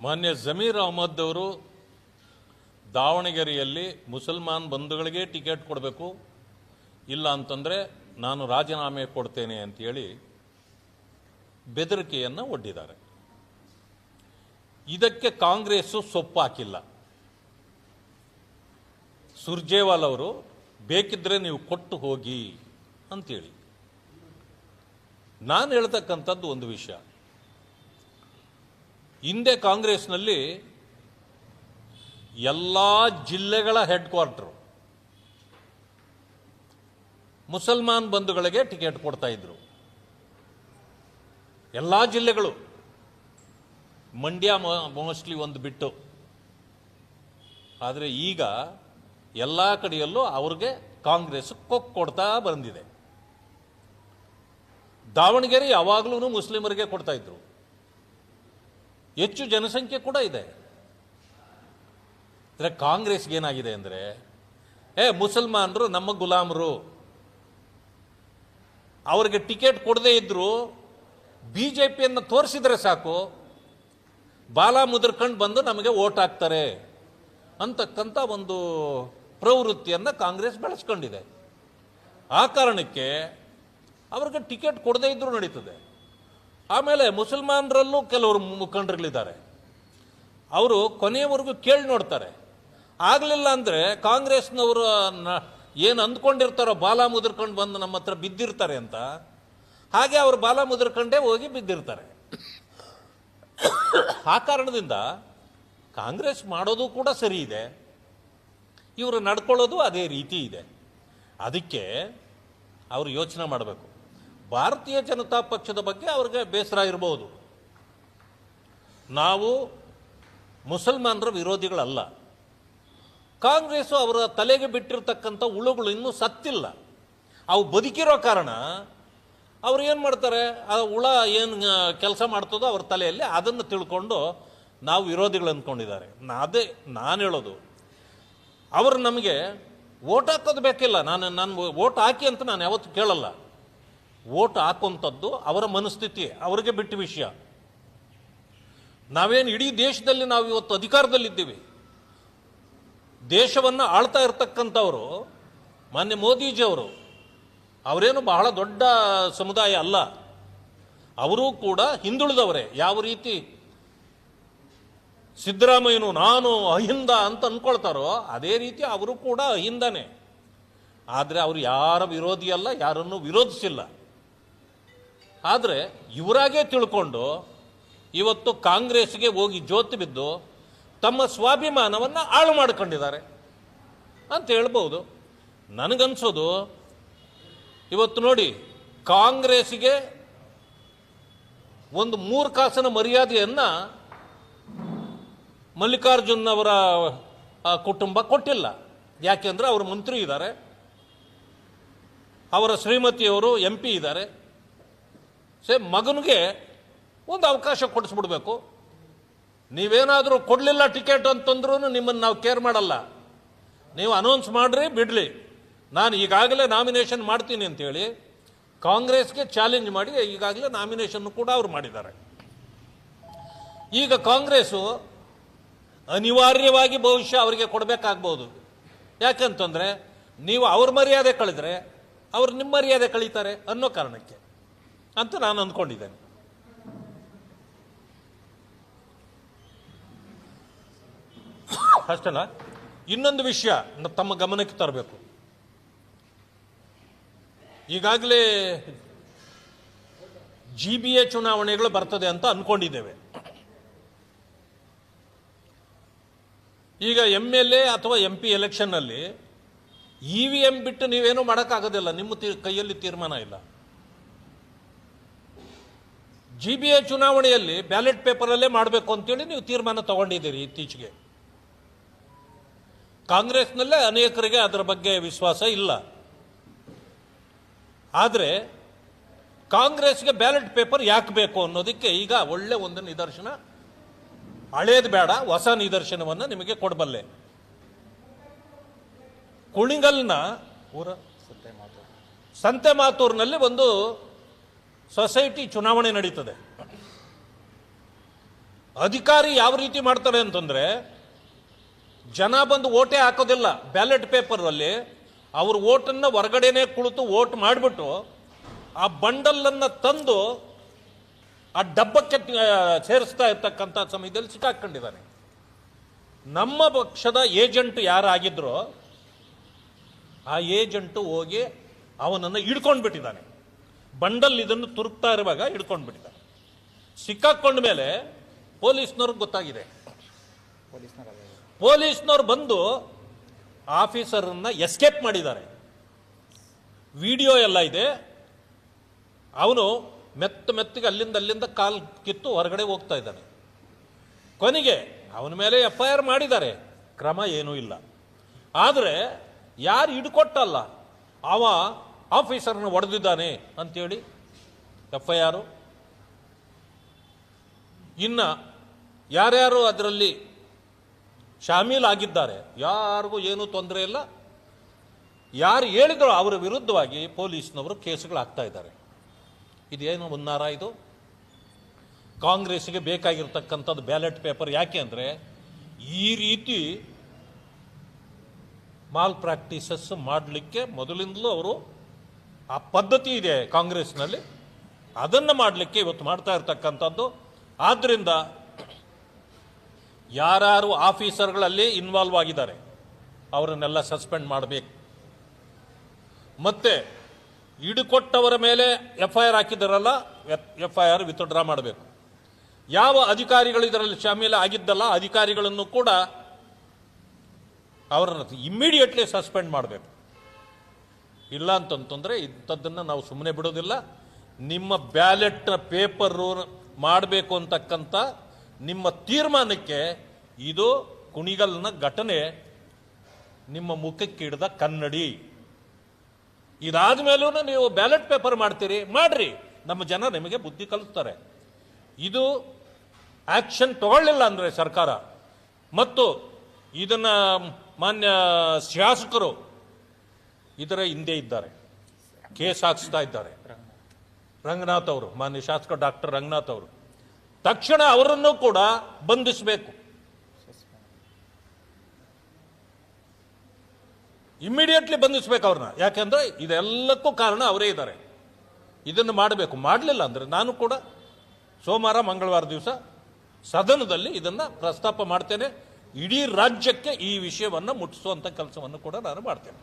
ಮಾನ್ಯ ಜಮೀರ್ ಅಹಮದ್ ಅವರು ದಾವಣಗೆರೆಯಲ್ಲಿ ಮುಸಲ್ಮಾನ್ ಬಂಧುಗಳಿಗೆ ಟಿಕೆಟ್ ಕೊಡಬೇಕು, ಇಲ್ಲ ಅಂತಂದರೆ ನಾನು ರಾಜೀನಾಮೆ ಕೊಡ್ತೇನೆ ಅಂತೇಳಿ ಬೆದರಿಕೆಯನ್ನು ಒಡ್ಡಿದ್ದಾರೆ. ಇದಕ್ಕೆ ಕಾಂಗ್ರೆಸ್ಸು ಸೊಪ್ಪು ಹಾಕಿಲ್ಲ. ಸುರ್ಜೇವಾಲ್ ಅವರು ಬೇಕಿದ್ರೆ ನೀವು ಕೊಟ್ಟು ಹೋಗಿ ಅಂತೇಳಿ. ನಾನು ಹೇಳ್ತಕ್ಕಂಥದ್ದು ಒಂದು ವಿಷಯ, ಹಿಂದೆ ಕಾಂಗ್ರೆಸ್ನಲ್ಲಿ ಎಲ್ಲ ಜಿಲ್ಲೆಗಳ ಹೆಡ್ ಕ್ವಾರ್ಟರ್ ಮುಸಲ್ಮಾನ್ ಬಂಧುಗಳಿಗೆ ಟಿಕೆಟ್ ಕೊಡ್ತಾ ಇದ್ರು. ಎಲ್ಲ ಜಿಲ್ಲೆಗಳು, ಮಂಡ್ಯ ಮೋಸ್ಟ್ಲಿ ಒಂದು ಬಿಟ್ಟು. ಆದರೆ ಈಗ ಎಲ್ಲ ಕಡೆಯಲ್ಲೂ ಅವ್ರಿಗೆ ಕಾಂಗ್ರೆಸ್ ಕೊಡ್ತಾ ಬಂದಿದೆ. ದಾವಣಗೆರೆ ಯಾವಾಗಲೂ ಮುಸ್ಲಿಮರಿಗೆ ಕೊಡ್ತಾ ಇದ್ರು, ಹೆಚ್ಚು ಜನಸಂಖ್ಯೆ ಕೂಡ ಇದೆ. ಅಂದರೆ ಕಾಂಗ್ರೆಸ್ಗೆ ಏನಾಗಿದೆ ಅಂದರೆ, ಮುಸಲ್ಮಾನರು ನಮ್ಮ ಗುಲಾಮರು, ಅವ್ರಿಗೆ ಟಿಕೆಟ್ ಕೊಡದೇ ಇದ್ರು BJPಯನ್ನು ತೋರಿಸಿದ್ರೆ ಸಾಕು, ಬಾಲ ಮುದ್ರಕೊಂಡು ಬಂದು ನಮಗೆ ಓಟ್ ಹಾಕ್ತಾರೆ ಅಂತಕ್ಕಂಥ ಒಂದು ಪ್ರವೃತ್ತಿಯನ್ನು ಕಾಂಗ್ರೆಸ್ ಬೆಳೆಸ್ಕೊಂಡಿದೆ. ಆ ಕಾರಣಕ್ಕೆ ಅವ್ರಿಗೆ ಟಿಕೆಟ್ ಕೊಡದೇ ಇದ್ರೂ ನಡೀತದೆ. ಆಮೇಲೆ ಮುಸಲ್ಮಾನರಲ್ಲೂ ಕೆಲವರು ಮುಖಂಡರುಗಳಿದ್ದಾರೆ, ಅವರು ಕೊನೆಯವರೆಗೂ ಕೇಳಿ ನೋಡ್ತಾರೆ. ಆಗಲಿಲ್ಲ ಅಂದರೆ ಕಾಂಗ್ರೆಸ್ನವರು ಏನು ಅಂದ್ಕೊಂಡಿರ್ತಾರೋ ಬಾಲ ಮುದ್ರಕೊಂಡು ಬಂದು ನಮ್ಮ ಹತ್ರ ಬಿದ್ದಿರ್ತಾರೆ ಅಂತ, ಹಾಗೆ ಅವರು ಬಾಲ ಮುದ್ರಕೊಂಡೇ ಹೋಗಿ ಬಿದ್ದಿರ್ತಾರೆ. ಆ ಕಾರಣದಿಂದ ಕಾಂಗ್ರೆಸ್ ಮಾಡೋದು ಕೂಡ ಸರಿ ಇದೆ, ಇವರು ನಡ್ಕೊಳ್ಳೋದು ಅದೇ ರೀತಿ ಇದೆ. ಅದಕ್ಕೆ ಅವರು ಯೋಚನೆ ಮಾಡಬೇಕು. ಭಾರತೀಯ ಜನತಾ ಪಕ್ಷದ ಬಗ್ಗೆ ಅವ್ರಿಗೆ ಬೇಸರ ಇರಬಹುದು. ನಾವು ಮುಸಲ್ಮಾನರ ವಿರೋಧಿಗಳಲ್ಲ. ಕಾಂಗ್ರೆಸ್ಸು ಅವರ ತಲೆಗೆ ಬಿಟ್ಟಿರ್ತಕ್ಕಂಥ ಹುಳುಗಳು ಇನ್ನೂ ಸತ್ತಿಲ್ಲ. ಅವು ಬದುಕಿರೋ ಕಾರಣ ಅವ್ರು ಏನು ಮಾಡ್ತಾರೆ, ಆ ಹುಳ ಏನು ಕೆಲಸ ಮಾಡ್ತದೋ ಅವ್ರ ತಲೆಯಲ್ಲಿ ಅದನ್ನು ತಿಳ್ಕೊಂಡು ನಾವು ವಿರೋಧಿಗಳು ಅಂದ್ಕೊಂಡಿದ್ದಾರೆ. ಅದೇ ನಾನು ಹೇಳೋದು, ಅವರು ನಮಗೆ ಓಟ್ ಹಾಕೋದು ಬೇಕಿಲ್ಲ. ನಾನು ಓಟ್ ಹಾಕಿ ಅಂತ ನಾನು ಯಾವತ್ತೂ ಕೇಳಲ್ಲ. ಓಟ್ ಹಾಕುವಂಥದ್ದು ಅವರ ಮನಸ್ಥಿತಿ, ಅವರಿಗೆ ಬಿಟ್ಟ ವಿಷಯ. ನಾವೇನು ಇಡೀ ದೇಶದಲ್ಲಿ ನಾವು ಇವತ್ತು ಅಧಿಕಾರದಲ್ಲಿದ್ದೀವಿ, ದೇಶವನ್ನು ಆಳ್ತಾ ಇರ್ತಕ್ಕಂಥವರು ಮಾನ್ಯ ಮೋದಿಜಿಯವರು, ಅವರೇನು ಬಹಳ ದೊಡ್ಡ ಸಮುದಾಯ ಅಲ್ಲ, ಅವರೂ ಕೂಡ ಹಿಂದುಳಿದವರೇ. ಯಾವ ರೀತಿ ಸಿದ್ದರಾಮಯ್ಯನು ನಾನು ಅಹಿಂದ ಅಂತ ಅಂದ್ಕೊಳ್ತಾರೋ ಅದೇ ರೀತಿ ಅವರು ಕೂಡ ಅಹಿಂದನೇ. ಆದರೆ ಅವರು ಯಾರ ವಿರೋಧಿ ಅಲ್ಲ, ಯಾರನ್ನು ವಿರೋಧಿಸಿಲ್ಲ. ಆದರೆ ಇವರಾಗೇ ತಿಳ್ಕೊಂಡು ಇವತ್ತು ಕಾಂಗ್ರೆಸ್ಗೆ ಹೋಗಿ ಜೋತು ಬಿದ್ದು ತಮ್ಮ ಸ್ವಾಭಿಮಾನವನ್ನು ಹಾಳು ಮಾಡಿಕೊಂಡಿದ್ದಾರೆ ಅಂತ ಹೇಳ್ಬೋದು. ನನಗನ್ಸೋದು, ಇವತ್ತು ನೋಡಿ, ಕಾಂಗ್ರೆಸ್ಗೆ ಒಂದು 3 ಕಾಸಿನ ಮರ್ಯಾದೆಯನ್ನು ಮಲ್ಲಿಕಾರ್ಜುನ್ ಅವರ ಕುಟುಂಬ ಕೊಟ್ಟಿಲ್ಲ. ಯಾಕೆಂದರೆ ಅವರು ಮಂತ್ರಿ ಇದ್ದಾರೆ, ಅವರ ಶ್ರೀಮತಿಯವರು MP ಇದ್ದಾರೆ. ಮಗನಿಗೆ ಒಂದು ಅವಕಾಶ ಕೊಡಿಸ್ಬಿಡ್ಬೇಕು. ನೀವೇನಾದರೂ ಕೊಡಲಿಲ್ಲ ಟಿಕೆಟ್ ಅಂತಂದ್ರೂ ನಿಮ್ಮನ್ನು ನಾವು ಕೇರ್ ಮಾಡಲ್ಲ. ನೀವು ಅನೌನ್ಸ್ ಮಾಡ್ರಿ ಬಿಡ್ಲಿ, ನಾನು ಈಗಾಗಲೇ ನಾಮಿನೇಷನ್ ಮಾಡ್ತೀನಿ ಅಂತೇಳಿ ಕಾಂಗ್ರೆಸ್ಗೆ ಚಾಲೆಂಜ್ ಮಾಡಿ ಈಗಾಗಲೇ ನಾಮಿನೇಷನ್ ಕೂಡ ಅವರು ಮಾಡಿದ್ದಾರೆ. ಈಗ ಕಾಂಗ್ರೆಸ್ಸು ಅನಿವಾರ್ಯವಾಗಿ ಬಹುಶಃ ಅವರಿಗೆ ಕೊಡಬೇಕಾಗ್ಬೋದು. ಯಾಕಂತಂದರೆ ನೀವು ಅವ್ರ ಮರ್ಯಾದೆ ಕಳೆದ್ರೆ ಅವ್ರು ನಿಮ್ಮ ಮರ್ಯಾದೆ ಕಳೀತಾರೆ ಅನ್ನೋ ಕಾರಣಕ್ಕೆ ಅಂತ ನಾನು ಅಂದ್ಕೊಂಡಿದ್ದೇನೆ. ಅಷ್ಟಲ್ಲ, ಇನ್ನೊಂದು ವಿಷಯ ತಮ್ಮ ಗಮನಕ್ಕೆ ತರಬೇಕು. ಈಗಾಗಲೇ GBA ಚುನಾವಣೆಗಳು ಬರ್ತದೆ ಅಂತ ಅಂದ್ಕೊಂಡಿದ್ದೇವೆ. ಈಗ MLA ಅಥವಾ MP ಎಲೆಕ್ಷನ್ನಲ್ಲಿ EVM ಬಿಟ್ಟು ನೀವೇನೂ ಮಾಡೋಕ್ಕಾಗೋದಿಲ್ಲ, ನಿಮ್ಮ ಕೈಯಲ್ಲಿ ತೀರ್ಮಾನ ಇಲ್ಲ. GBA ಚುನಾವಣೆಯಲ್ಲಿ ಬ್ಯಾಲೆಟ್ ಪೇಪರಲ್ಲೇ ಮಾಡಬೇಕು ಅಂತೇಳಿ ನೀವು ತೀರ್ಮಾನ ತಗೊಂಡಿದ್ದೀರಿ ಇತ್ತೀಚೆಗೆ. ಕಾಂಗ್ರೆಸ್ನಲ್ಲೇ ಅನೇಕರಿಗೆ ಅದರ ಬಗ್ಗೆ ವಿಶ್ವಾಸ ಇಲ್ಲ. ಆದರೆ ಕಾಂಗ್ರೆಸ್ಗೆ ಬ್ಯಾಲೆಟ್ ಪೇಪರ್ ಯಾಕೆ ಬೇಕು ಅನ್ನೋದಕ್ಕೆ ಈಗ ಒಳ್ಳೆ ಒಂದು ನಿದರ್ಶನ, ಹಳೇದು ಬೇಡ ಹೊಸ ನಿದರ್ಶನವನ್ನು ನಿಮಗೆ ಕೊಡಬಲ್ಲೆ. ಕುಣಿಗಲ್ನ ಸಂತೆಮಾತೂರಿನಲ್ಲಿ ಒಂದು ಸೊಸೈಟಿ ಚುನಾವಣೆ ನಡೀತದೆ. ಅಧಿಕಾರಿ ಯಾವ ರೀತಿ ಮಾಡ್ತಾರೆ ಅಂತಂದ್ರೆ, ಜನ ಬಂದು ಓಟೇ ಹಾಕೋದಿಲ್ಲ, ಬ್ಯಾಲೆಟ್ ಪೇಪರಲ್ಲಿ ಅವ್ರ ಓಟನ್ನು ಹೊರಗಡೆನೆ ಕುಳಿತು ಓಟ್ ಮಾಡಿಬಿಟ್ಟು ಆ ಬಂಡಲನ್ನು ತಂದು ಆ ಡಬ್ಬಕ್ಕೆ ಸೇರಿಸ್ತಾ ಇರ್ತಕ್ಕಂಥ ಸಮಯದಲ್ಲಿ ಸಿಕ್ಕಾಕೊಂಡಿದ್ದಾನೆ. ನಮ್ಮ ಪಕ್ಷದ ಏಜೆಂಟ್ ಯಾರಾಗಿದ್ರೋ ಆ ಏಜೆಂಟು ಹೋಗಿ ಅವನನ್ನು ಹಿಡ್ಕೊಂಡು ಬಿಟ್ಟಿದ್ದಾನೆ. ಬಂಡಲ್ ಇದನ್ನು ತುರುಕ್ತಾ ಇರುವಾಗ ಹಿಡ್ಕೊಂಡು ಬಿಟ್ಟಿದ್ದಾನೆ. ಸಿಕ್ಕಾಕೊಂಡ ಮೇಲೆ ಪೊಲೀಸ್ನವ್ರಿಗೆ ಗೊತ್ತಾಗಿದೆ. ಪೊಲೀಸ್ನವ್ರು ಬಂದು ಆಫೀಸರನ್ನ ಎಸ್ಕೇಪ್ ಮಾಡಿದ್ದಾರೆ. ವಿಡಿಯೋ ಎಲ್ಲ ಇದೆ. ಅವನು ಮೆತ್ತಗೆ ಅಲ್ಲಿಂದ ಕಾಲು ಕಿತ್ತು ಹೊರಗಡೆ ಹೋಗ್ತಾ ಇದ್ದಾನೆ. ಕೊನೆಗೆ ಅವನ ಮೇಲೆ FIR ಮಾಡಿದ್ದಾರೆ, ಕ್ರಮ ಏನೂ ಇಲ್ಲ. ಆದರೆ ಯಾರು ಹಿಡ್ಕೊಟ್ಟಲ್ಲ ಅವ ಆಫೀಸರ್ನ ಹೊಡೆದಿದ್ದಾನೆ ಅಂತೇಳಿ FIR. ಇನ್ನು ಯಾರ್ಯಾರು ಅದರಲ್ಲಿ ಶಾಮೀಲಾಗಿದ್ದಾರೆ ಯಾರಿಗೂ ಏನೂ ತೊಂದರೆ ಇಲ್ಲ. ಯಾರು ಹೇಳಿದ್ರು ಅವರ ವಿರುದ್ಧವಾಗಿ ಪೊಲೀಸ್ನವರು ಕೇಸುಗಳಾಗ್ತಾ ಇದ್ದಾರೆ. ಇದೇನು ಮುನ್ನಾರ ಇದು? ಕಾಂಗ್ರೆಸ್ಗೆ ಬೇಕಾಗಿರ್ತಕ್ಕಂಥದ್ದು ಬ್ಯಾಲೆಟ್ ಪೇಪರ್. ಯಾಕೆ ಅಂದರೆ ಈ ರೀತಿ ಮಾಲ್ ಪ್ರಾಕ್ಟೀಸಸ್ ಮಾಡಲಿಕ್ಕೆ ಮೊದಲಿಂದಲೂ ಅವರು ಆ ಪದ್ಧತಿ ಇದೆ ಕಾಂಗ್ರೆಸ್ನಲ್ಲಿ, ಅದನ್ನು ಮಾಡಲಿಕ್ಕೆ ಇವತ್ತು ಮಾಡ್ತಾ ಇರ್ತಕ್ಕಂಥದ್ದು. ಆದ್ದರಿಂದ ಯಾರು ಆಫೀಸರ್ಗಳಲ್ಲಿ ಇನ್ವಾಲ್ವ್ ಆಗಿದ್ದಾರೆ ಅವರನ್ನೆಲ್ಲ ಸಸ್ಪೆಂಡ್ ಮಾಡಬೇಕು. ಮತ್ತೆ ಹಿಡುಕೊಟ್ಟವರ ಮೇಲೆ FIR ಹಾಕಿದ್ದಾರಲ್ಲ, FIR ವಿತ್ಡ್ರಾ ಮಾಡಬೇಕು. ಯಾವ ಅಧಿಕಾರಿಗಳು ಇದರಲ್ಲಿ ಶಾಮೀಲು ಆಗಿದ್ದಲ್ಲ ಅಧಿಕಾರಿಗಳನ್ನು ಕೂಡ ಅವರನ್ನು ಇಮ್ಮಿಡಿಯೇಟ್ಲಿ ಸಸ್ಪೆಂಡ್ ಮಾಡಬೇಕು. ಇಲ್ಲ ಅಂತಂತಂದರೆ ಇಂಥದ್ದನ್ನು ನಾವು ಸುಮ್ಮನೆ ಬಿಡೋದಿಲ್ಲ. ನಿಮ್ಮ ಬ್ಯಾಲೆಟ್ ಪೇಪರು ಮಾಡಬೇಕು ಅಂತಕ್ಕಂಥ ನಿಮ್ಮ ತೀರ್ಮಾನಕ್ಕೆ ಇದು ಕುಣಿಗಲ್ನ ಘಟನೆ ನಿಮ್ಮ ಮುಖಕ್ಕೆ ಹಿಡಿದ ಕನ್ನಡಿ. ಇದಾದ ಮೇಲೂ ನೀವು ಬ್ಯಾಲೆಟ್ ಪೇಪರ್ ಮಾಡ್ತೀರಿ, ಮಾಡ್ರಿ, ನಮ್ಮ ಜನ ನಿಮಗೆ ಬುದ್ಧಿ ಕಲಿಸ್ತಾರೆ. ಇದು ಆಕ್ಷನ್ ತಗೊಳ್ಳಿಲ್ಲ ಅಂದರೆ ಸರ್ಕಾರ ಮತ್ತು ಇದನ್ನು ಮಾನ್ಯ ಶಾಸಕರು ಇದರ ಹಿಂದೆ ಇದ್ದಾರೆ, ಕೇಸ್ ಹಾಕಿಸ್ತಾ ಇದ್ದಾರೆ. ರಂಗನಾಥ್ ಅವರು, ಮಾನ್ಯ ಶಾಸಕ ಡಾಕ್ಟರ್ ರಂಗನಾಥ್ ಅವರು, ತಕ್ಷಣ ಅವರನ್ನು ಕೂಡ ಬಂಧಿಸಬೇಕು. ಇಮ್ಮಿಡಿಯೇಟ್ಲಿ ಬಂಧಿಸಬೇಕು ಅವ್ರನ್ನ. ಯಾಕೆಂದ್ರೆ ಇದೆಲ್ಲಕ್ಕೂ ಕಾರಣ ಅವರೇ ಇದ್ದಾರೆ. ಇದನ್ನು ಮಾಡಬೇಕು. ಮಾಡಲಿಲ್ಲ ಅಂದರೆ ನಾನು ಕೂಡ ಸೋಮವಾರ ಮಂಗಳವಾರ ದಿವಸ ಸದನದಲ್ಲಿ ಇದನ್ನು ಪ್ರಸ್ತಾಪ ಮಾಡ್ತೇನೆ. ಇಡೀ ರಾಜ್ಯಕ್ಕೆ ಈ ವಿಷಯವನ್ನು ಮುಟ್ಟಿಸುವಂಥ ಕೆಲಸವನ್ನು ಕೂಡ ನಾನು ಮಾಡ್ತೇನೆ.